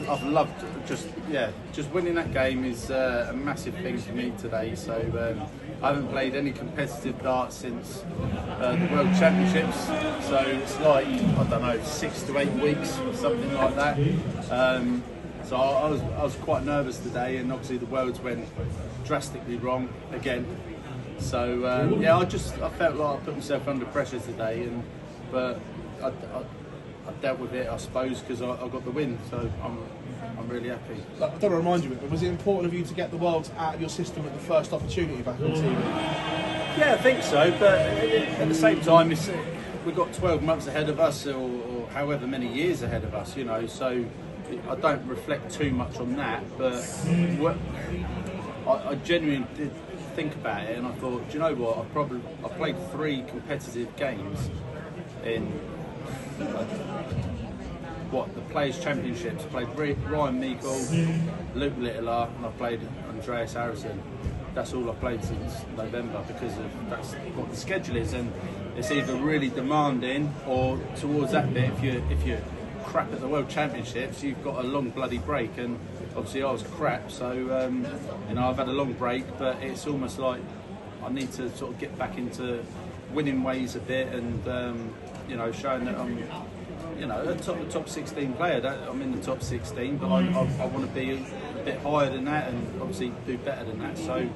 I've loved just winning that game is a massive thing for me today. So I haven't played any competitive darts since the World Championships. So it's like, I don't know, 6 to 8 weeks or something like that. So I was quite nervous today, and obviously the Worlds went drastically wrong again. So I felt like I put myself under pressure today, but I dealt with it, I suppose, because I got the win. So I'm really happy. I don't want to remind you, but was it important of you to get the Worlds out of your system at the first opportunity back on TV? Yeah, I think so. But at the same time, we've got 12 months ahead of us, or however many years ahead of us. So I don't reflect too much on that. But I genuinely did think about it, and I thought, do you know what? I played 3 competitive games in the Players Championships. I played Ryan Meikle, Luke Littler, and I played Andreas Harrison. That's all I played since November, because that's what the schedule is, and it's either really demanding or towards that bit. If you're crap at the World Championships, you've got a long bloody break, and obviously I was crap, so I've had a long break, but it's almost like I need to sort of get back into winning ways a bit, and showing that I'm a top 16 player. I'm in the top 16, but I want to be a bit higher than that, and obviously do better than that. So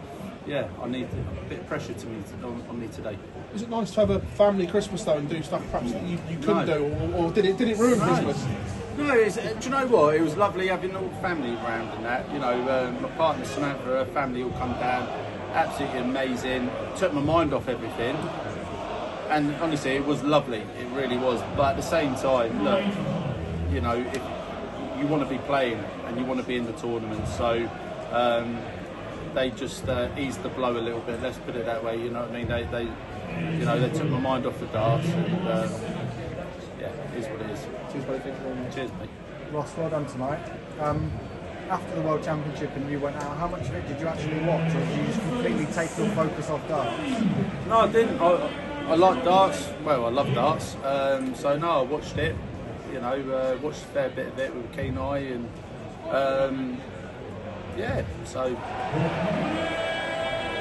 yeah, I need a bit of pressure on me today. Was it nice to have a family Christmas though, and do stuff perhaps that you couldn't do, or did it ruin Christmas? No, do you know what? It was lovely having all the family around and that. My partner Samantha, her family all come down, absolutely amazing. Took my mind off everything, and honestly, it was lovely. It really was. But at the same time, look, if you want to be playing and you want to be in the tournament, so they just eased the blow a little bit. Let's put it that way. You know what I mean? They took my mind off the darts, and it is what it is. Cheers, buddy. Thank you very much. Cheers, mate. Ross, well done tonight. After the World Championship and you went out, how much of it did you actually watch, or did you just completely take your focus off darts? No, I didn't. I like darts. Well, I love darts. So no, I watched it. Watched a fair bit of it with a keen eye, and So.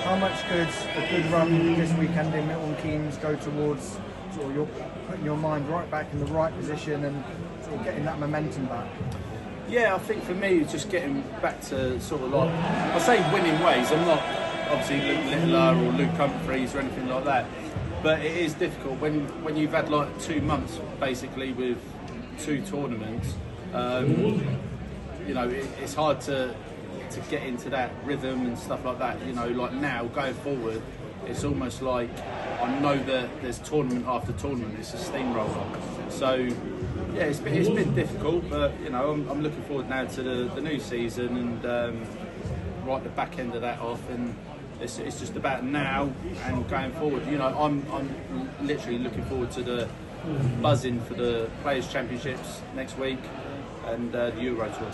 How much could a good run this weekend in Milton Keynes go towards sort of putting your mind right back in the right position and sort of getting that momentum back? Yeah, I think for me it's just getting back to sort of like, I say winning ways. I'm not obviously Luke Littler or Luke Humphreys or anything like that, but it is difficult when you've had like 2 months basically with 2 tournaments. It's hard to get into that rhythm and stuff like that. Like now going forward, it's almost like I know that there's tournament after tournament. It's a steamroller. So yeah, it's been difficult, but I'm looking forward now to the new season and right the back end of that off, and it's just about now and going forward. I'm literally looking forward to the buzzing for the Players Championships next week and the Euro Tour.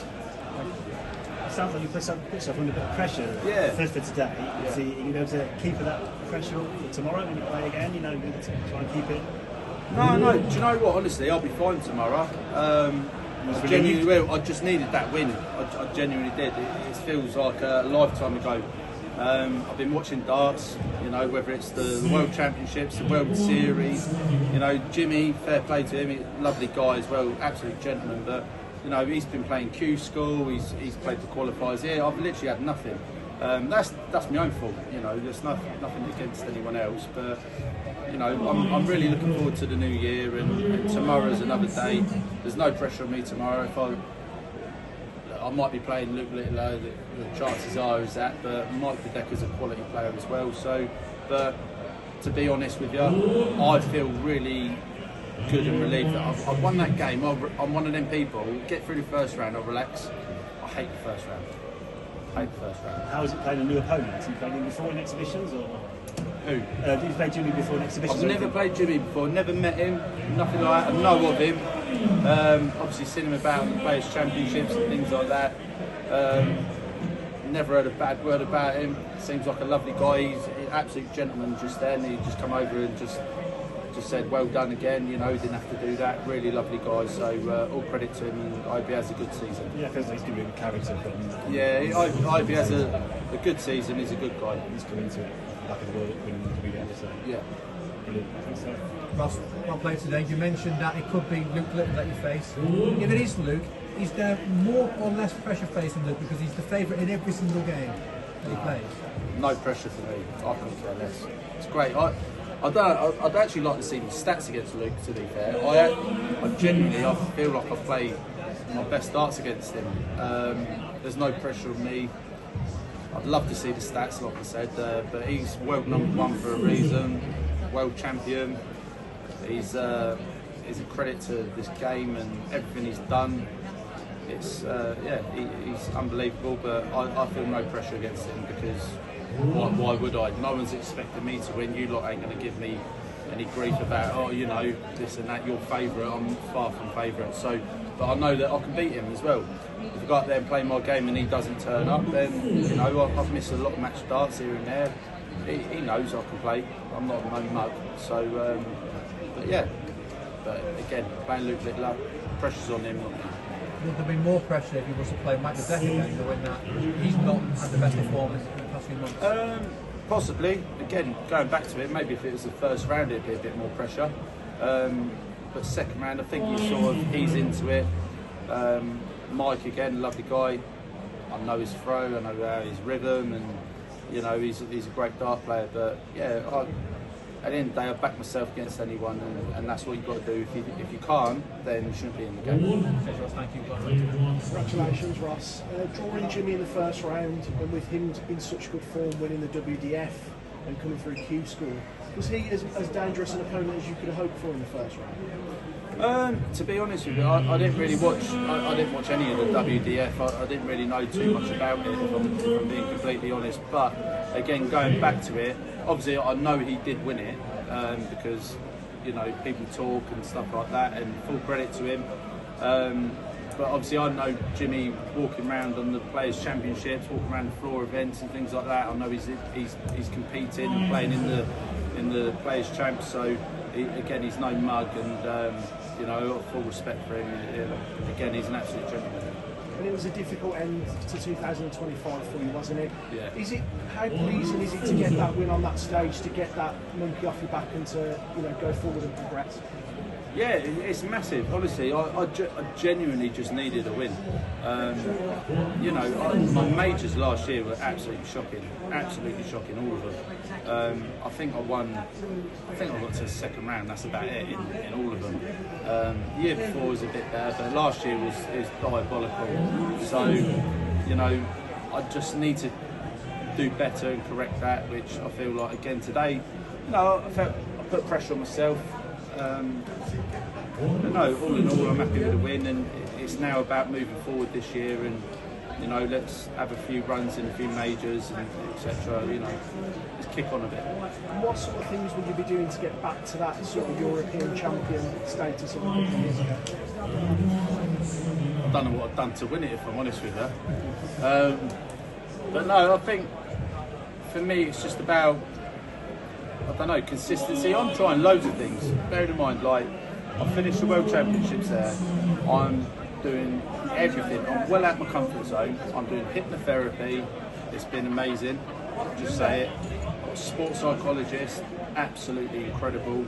It sounds like you put yourself under a bit of pressure for today. Yeah. So you're going to be able to keep that pressure tomorrow when you play again? You're going to try and keep it? No. Do you know what? Honestly, I'll be fine tomorrow. I genuinely will. I just needed that win. I genuinely did. It feels like a lifetime ago. I've been watching darts, whether it's the World Championships, the World Series. Jimmy, fair play to him, lovely guy as well, absolute gentleman. But he's been playing Q School. He's played the qualifiers here. I've literally had nothing. That's my own fault. There's nothing against anyone else. But I'm really looking forward to the new year, and tomorrow's another day. There's no pressure on me tomorrow. I might be playing Luke Littler, the chances are is that, but Mike Verdecker's a quality player as well. So, but to be honest with you, I feel really good and relieved that I've won that game. I'm one of them people, get through the first round, I'll relax. I hate the first round. How is it playing a new opponent? Have you played him before in exhibitions, or? Who? Did you play Jimmy before in exhibitions? I've never played Jimmy before, never met him, nothing like that. I know of him. Obviously seen him about in the Players Championships and things like that. Never heard a bad word about him. Seems like a lovely guy. He's an absolute gentleman just then. He just come over and just just said well done again. You know, he didn't have to do that. Really lovely guy. So all credit to him, and I hope he has a good season. Yeah, because he's going to be a character from. Yeah, I hope he has a good season. He's a good guy. He's coming to back of the world when we get to say. Yeah. Brilliant. Thanks, sir. Ross, well played today. You mentioned that it could be Luke Little that you face. If it is Luke, is there more or less pressure facing Luke because he's the favourite in every single game that he plays? No pressure for me. I couldn't care less. It's great. I'd actually like to see the stats against Luke. To be fair, I genuinely feel like I've played my best darts against him. There's no pressure on me. I'd love to see the stats, like I said, but he's world #1 for a reason. World champion. He's a credit to this game and everything he's done. It's he's unbelievable, but I feel no pressure against him because why would I? No one's expecting me to win. You lot ain't going to give me any grief about this and that. Your favourite, I'm far from favourite. So, but I know that I can beat him as well. If I go out there and play my game and he doesn't turn up, then I've missed a lot of match darts here and there. He knows I can play. I'm not a mug. So, but again, playing Luke Littler, pressure's on him. Would there be more pressure if he was to play Mike the Deck again, knowing that he's not had the best performance in the past few months? Possibly. Again, going back to it, maybe if it was the first round, it'd be a bit more pressure. But second round, I think he's into it. Mike again, lovely guy. I know his throw, I know his rhythm, and he's a great dart player. But yeah, at the end of the day, I back myself against anyone, and that's what you've got to do. If you can't, then you shouldn't be in the game. Thank you. Congratulations, Ross. Drawing Jimmy in the first round, and with him in such good form, winning the WDF and coming through Q School, was he as dangerous an opponent as you could have hoped for in the first round? To be honest with you, I didn't really watch. I didn't watch any of the WDF. I didn't really know too much about it, if I'm being completely honest. But again, going back to it, obviously I know he did win it because people talk and stuff like that, and full credit to him. But obviously I know Jimmy walking around on the Players Championships, walking around the floor events and things like that. I know he's competing and playing in the Players Champs. So again, he's no mug, and I've got full respect for him. Again, he's an absolute gentleman. And it was a difficult end to 2025 for you, wasn't it? Yeah. How pleasing is it to get that win on that stage, to get that monkey off your back, and to go forward and progress? Yeah, it's massive. Honestly, I genuinely just needed a win. My majors last year were absolutely shocking, all of them. I think I got to the second round. That's about it in all of them. The year before was a bit better, but last year was diabolical. So, I just need to do better and correct that, which I feel like again today. I put pressure on myself. But no, all in all, I'm happy with the win, and it's now about moving forward this year, and let's have a few runs in a few majors and etc. Just kick on a bit. And what sort of things would you be doing to get back to that sort of European champion status of a couple of years ago? I don't know what I've done to win it, if I'm honest with you. But no, I think for me it's just about, consistency. I'm trying loads of things. Bear in mind, I finished the World Championships there. I'm doing everything. I'm well out of my comfort zone. I'm doing hypnotherapy. It's been amazing. Just say it. I've got a sports psychologist, absolutely incredible.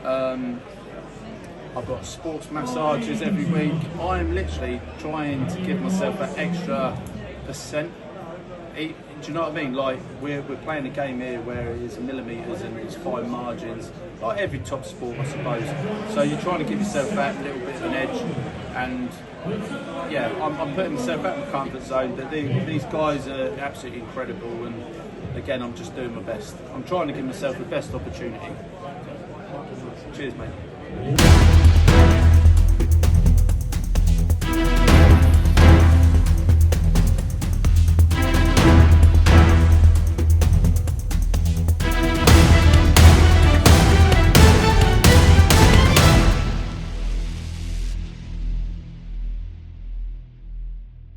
I've got sports massages every week. I'm literally trying to give myself that extra percent. Do you know what I mean? We're playing a game here where it is millimetres and it's fine margins, like every top sport, I suppose. So you're trying to give yourself that little bit of an edge, and yeah, I'm putting myself out of my comfort zone. But these guys are absolutely incredible, and again, I'm just doing my best. I'm trying to give myself the best opportunity. Cheers, mate.